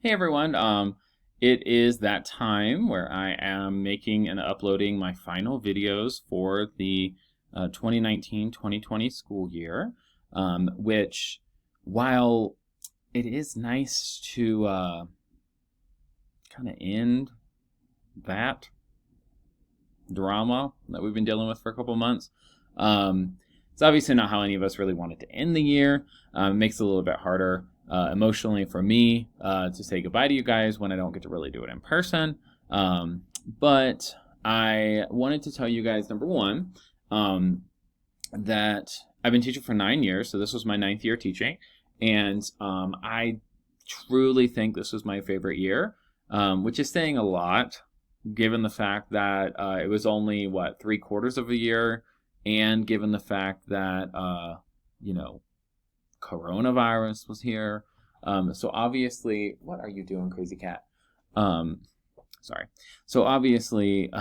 Hey everyone, it is that time where I am making and uploading my final videos for the 2019-2020 school year, which, while it is nice to kind of end that drama that we've been dealing with for a couple months, it's obviously not how any of us really wanted to end the year. It makes it a little bit harder emotionally for me to say goodbye to you guys when I don't get to really do it in person. But I wanted to tell you guys, number one, that I've been teaching for 9 years, so this was my ninth year teaching, and I truly think this was my favorite year, which is saying a lot given the fact that it was only, what, 3/4 of a year, and given the fact that, coronavirus was here. So obviously, what are you doing, crazy cat? Sorry. So obviously,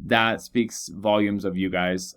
that speaks volumes of you guys.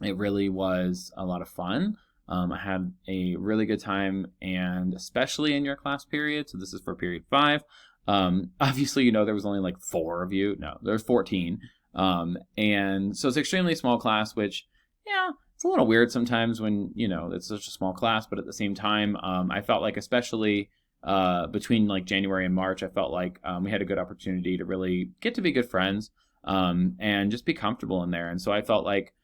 It really was a lot of fun. I had a really good time, and especially in your class period. So this is for period 5. Obviously, there was only like 4 of you. No, there's 14. And so it's an extremely small class, which, yeah, it's a little weird sometimes when, it's such a small class, but at the same time, I felt like, especially between like January and March, I felt like we had a good opportunity to really get to be good friends and just be comfortable in there. And so I felt like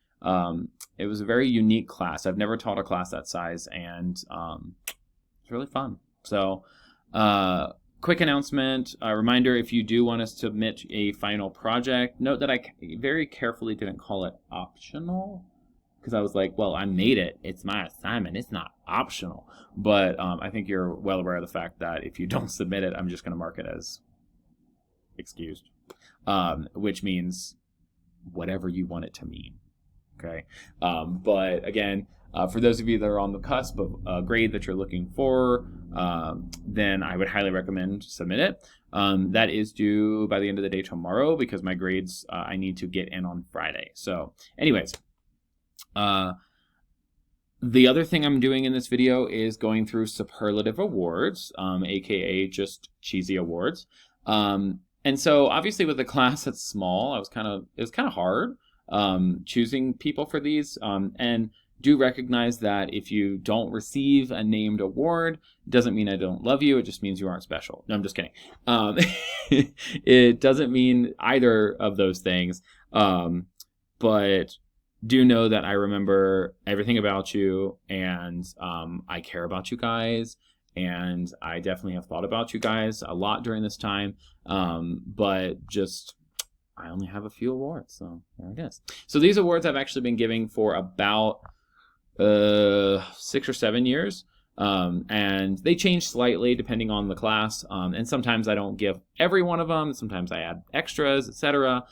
it was a very unique class. I've never taught a class that size, and it's really fun. So, quick announcement, a reminder, if you do want to submit a final project, note that I very carefully didn't call it optional, because I was like, well, I made it. It's my assignment. It's not optional. But I think you're well aware of the fact that if you don't submit it, I'm just going to mark it as excused, which means whatever you want it to mean. Okay. But again, for those of you that are on the cusp of a grade that you're looking for, then I would highly recommend submit it. That is due by the end of the day tomorrow, because my grades I need to get in on Friday. So anyways, the other thing I'm doing in this video is going through superlative awards, aka just cheesy awards. And so obviously with a class that's small, it was kind of hard choosing people for these, and do recognize that if you don't receive a named award, it doesn't mean I don't love you. It just means you aren't special. No, I'm just kidding. It doesn't mean either of those things. But do know that I remember everything about you, and I care about you guys, and I definitely have thought about you guys a lot during this time. But just, I only have a few awards, so there it is. So these awards I've actually been giving for about 6 or 7 years, and they change slightly depending on the class, and sometimes I don't give every one of them, sometimes I add extras, etc.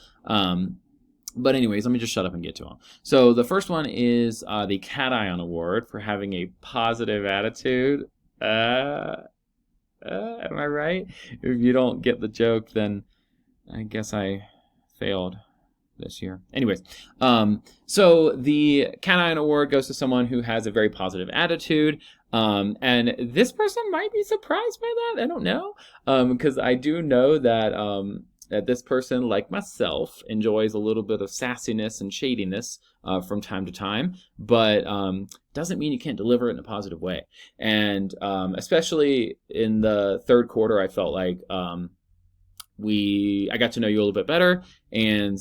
But anyways, let me just shut up and get to them. So the first one is the Cat Ion Award for having a positive attitude. Am I right? If you don't get the joke, then I guess I failed this year. Anyways, so the Cat Ion Award goes to someone who has a very positive attitude, and this person might be surprised by that. I don't know, because I do know that that this person, like myself, enjoys a little bit of sassiness and shadiness from time to time, but doesn't mean you can't deliver it in a positive way. And especially in the third quarter, I felt like I got to know you a little bit better, and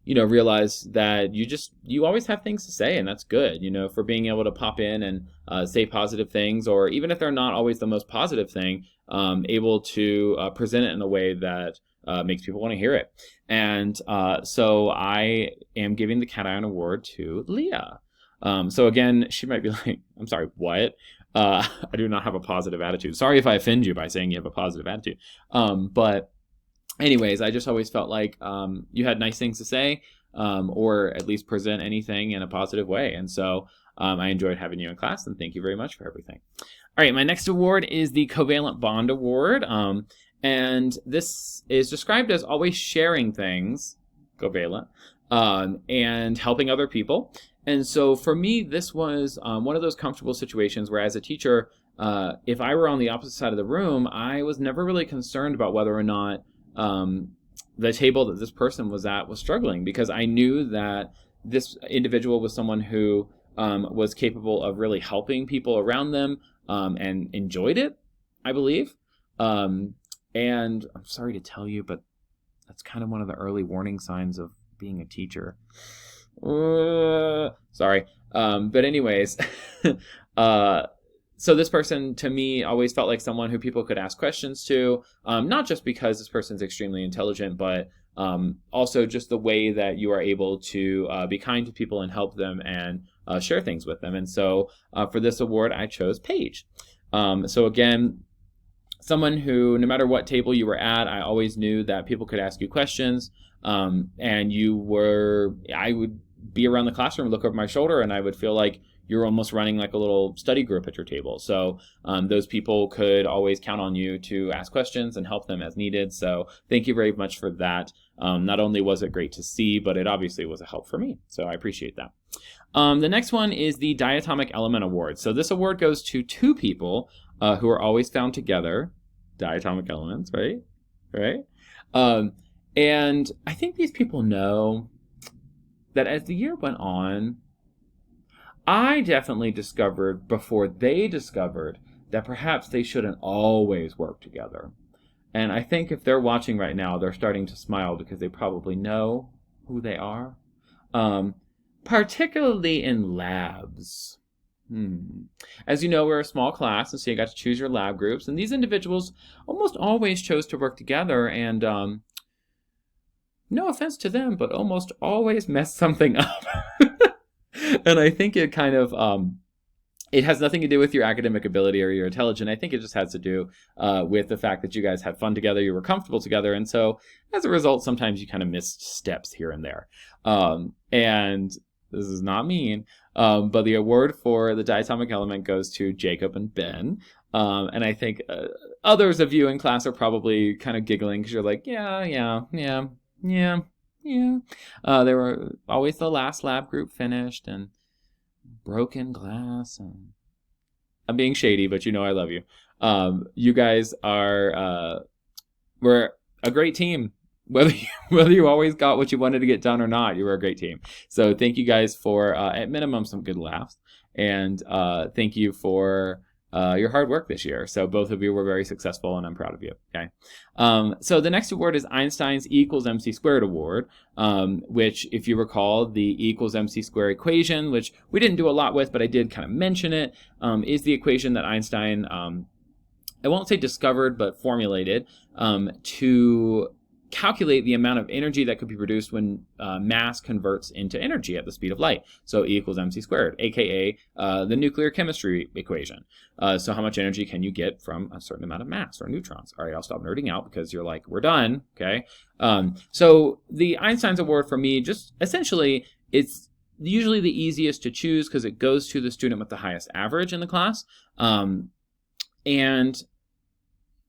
realized that you always have things to say, and that's good, for being able to pop in and say positive things, or even if they're not always the most positive thing, able to present it in a way that makes people want to hear it. And so I am giving the Cat Ion Award to Leah. So again, she might be like, I'm sorry, what? I do not have a positive attitude. Sorry if I offend you by saying you have a positive attitude. But anyways, I just always felt like you had nice things to say, or at least present anything in a positive way. And so I enjoyed having you in class, and thank you very much for everything. All right, my next award is the Covalent Bond Award. And this is described as always sharing things, covalent, and helping other people. And so for me, this was one of those comfortable situations where, as a teacher, if I were on the opposite side of the room, I was never really concerned about whether or not the table that this person was at was struggling, because I knew that this individual was someone who was capable of really helping people around them and enjoyed it, I believe. And I'm sorry to tell you, but that's kind of one of the early warning signs of being a teacher. Sorry. But anyways, so this person, to me, always felt like someone who people could ask questions to, not just because this person's extremely intelligent, but also just the way that you are able to be kind to people and help them and share things with them. And so for this award, I chose Paige. So again, someone who, no matter what table you were at, I always knew that people could ask you questions, and I would be around the classroom, look over my shoulder, and I would feel like you're almost running like a little study group at your table. So those people could always count on you to ask questions and help them as needed. So thank you very much for that. Not only was it great to see, but it obviously was a help for me. So I appreciate that. The next one is the Diatomic Element Award. So this award goes to two people who are always found together. Diatomic elements, right? Right? And I think these people know that as the year went on, I definitely discovered before they discovered that perhaps they shouldn't always work together. And I think if they're watching right now, they're starting to smile because they probably know who they are. Particularly in labs. As you know, we're a small class, and so you got to choose your lab groups. And these individuals almost always chose to work together, and no offense to them, but almost always messed something up. And I think it kind of, it has nothing to do with your academic ability or your intelligence. I think it just has to do with the fact that you guys had fun together, you were comfortable together, and so as a result, sometimes you kind of missed steps here and there. And this is not mean, but the award for the diatomic element goes to Jacob and Ben. And I think others of you in class are probably kind of giggling because you're like, yeah. They were always the last lab group finished, and broken glass. And I'm being shady, but you know I love you. You guys were a great team. Whether you always got what you wanted to get done or not, you were a great team. So thank you guys for, at minimum, some good laughs. And thank you for your hard work this year. So both of you were very successful, and I'm proud of you. Okay. So the next award is Einstein's E equals MC squared award, which, if you recall, the E equals MC squared equation, which we didn't do a lot with, but I did kind of mention it, is the equation that Einstein, I won't say discovered, but formulated to calculate the amount of energy that could be produced when mass converts into energy at the speed of light. So E equals MC squared, aka the nuclear chemistry equation. So how much energy can you get from a certain amount of mass or neutrons? All right, I'll stop nerding out because you're like, we're done, okay? So the Einstein's award for me, just essentially, it's usually the easiest to choose because it goes to the student with the highest average in the class. And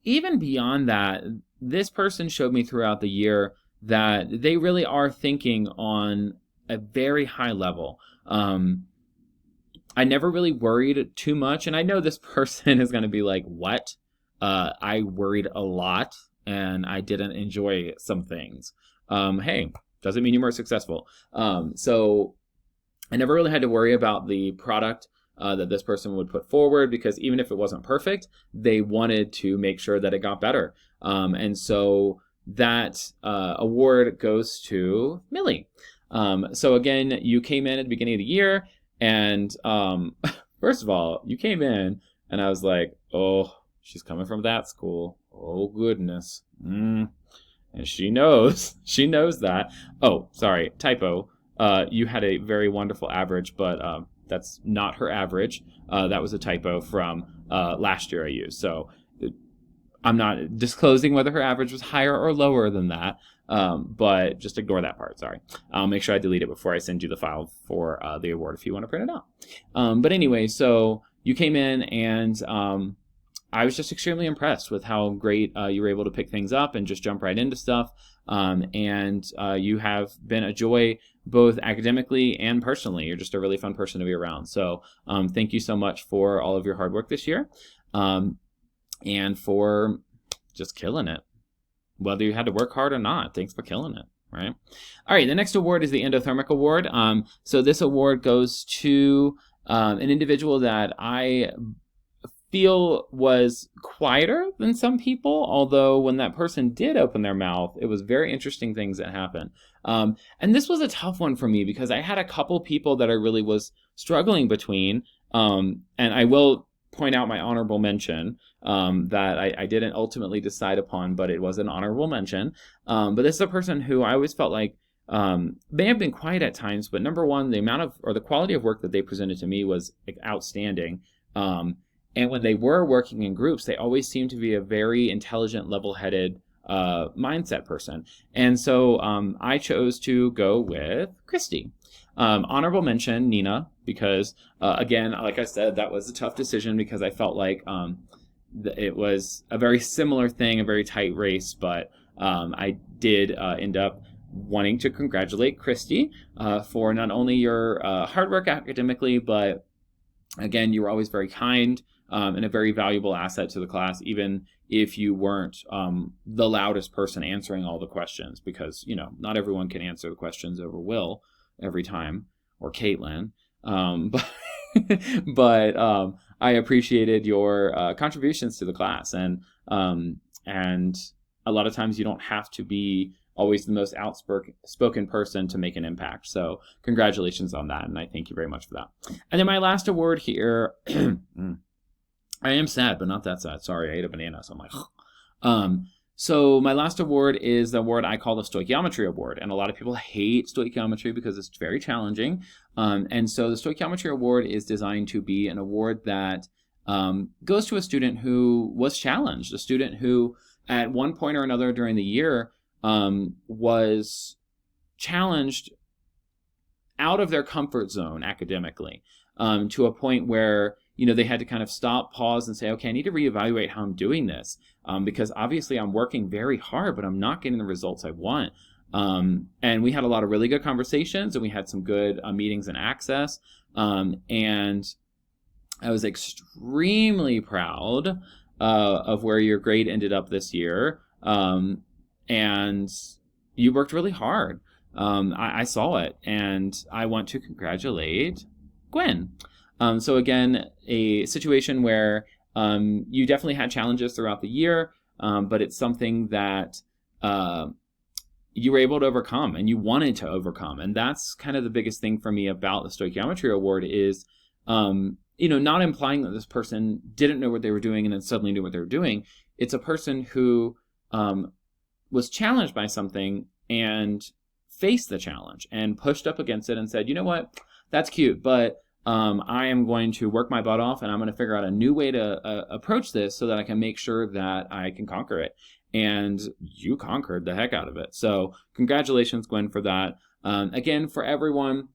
even beyond that, this person showed me throughout the year that they really are thinking on a very high level. I never really worried too much, and I know this person is going to be like, what? I worried a lot, and I didn't enjoy some things. Hey, doesn't mean you weren't successful. So I never really had to worry about the product that this person would put forward, because even if it wasn't perfect, they wanted to make sure that it got better. And so that award goes to Millie. So again, you came in at the beginning of the year, and first of all, you came in, and I was like, oh, she's coming from that school. Oh, goodness. And she knows that. Oh, sorry, typo. You had a very wonderful average, but that's not her average. That was a typo from last year I used. So I'm not disclosing whether her average was higher or lower than that, but just ignore that part, sorry. I'll make sure I delete it before I send you the file for the award if you want to print it out. But anyway, so you came in, and I was just extremely impressed with how great you were able to pick things up and just jump right into stuff. And you have been a joy both academically and personally. You're just a really fun person to be around. So thank you so much for all of your hard work this year. and for just killing it. Whether you had to work hard or not, thanks for killing it, right? All right, the next award is the Endothermic Award. So this award goes to an individual that I feel was quieter than some people, although when that person did open their mouth, it was very interesting things that happened. And this was a tough one for me because I had a couple people that I really was struggling between, and I will point out my honorable mention that I didn't ultimately decide upon, but it was an honorable mention. But this is a person who I always felt like may have been quiet at times, but number one, the amount of, or the quality of work that they presented to me was outstanding. And when they were working in groups, they always seemed to be a very intelligent, level-headed mindset person. And so I chose to go with Christy. Honorable mention, Nina, because again, like I said, that was a tough decision because I felt like it was a very similar thing, a very tight race, but I did end up wanting to congratulate Christy for not only your hard work academically, but again, you were always very kind and a very valuable asset to the class, even if you weren't the loudest person answering all the questions, because, you know, not everyone can answer the questions over Will every time, or Caitlin. But I appreciated your contributions to the class, and a lot of times you don't have to be always the most outspoken person to make an impact. So congratulations on that, and I thank you very much for that. And then my last award here, I am sad, but not that sad. Sorry, I ate a banana, so I'm like, so my last award is the award I call the Stoichiometry Award, and a lot of people hate stoichiometry because it's very challenging. And so the Stoichiometry Award is designed to be an award that goes to a student who was challenged, a student who at one point or another during the year was challenged out of their comfort zone academically, to a point where, you know, they had to kind of stop, pause, and say, okay, I need to reevaluate how I'm doing this, because obviously I'm working very hard, but I'm not getting the results I want. And we had a lot of really good conversations, and we had some good meetings and access, and I was extremely proud of where your grade ended up this year, and you worked really hard. I saw it, and I want to congratulate Gwen. So again, a situation where you definitely had challenges throughout the year, but it's something that you were able to overcome, and you wanted to overcome. And that's kind of the biggest thing for me about the Stoichiometry Award is, you know, not implying that this person didn't know what they were doing and then suddenly knew what they were doing. It's a person who was challenged by something and faced the challenge and pushed up against it and said, you know what, that's cute, but I am going to work my butt off, and I'm going to figure out a new way to approach this so that I can make sure that I can conquer it. And you conquered the heck out of it. So congratulations, Gwen, for that. Again, for everyone,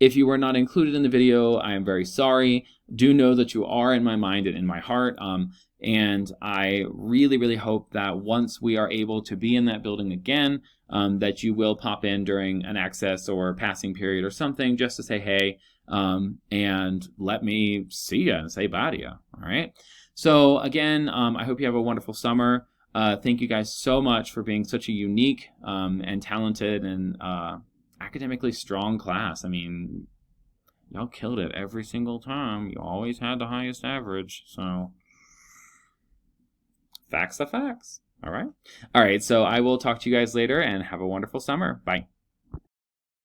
if you were not included in the video, I am very sorry. Do know that you are in my mind and in my heart. And I really, really hope that once we are able to be in that building again, that you will pop in during an access or passing period or something just to say hey, and let me see you and say bye to you. All right. So again, I hope you have a wonderful summer. Thank you guys so much for being such a unique and talented and academically strong class. I mean, y'all killed it every single time. You always had the highest average. So facts are facts. All right. So I will talk to you guys later, and have a wonderful summer. Bye.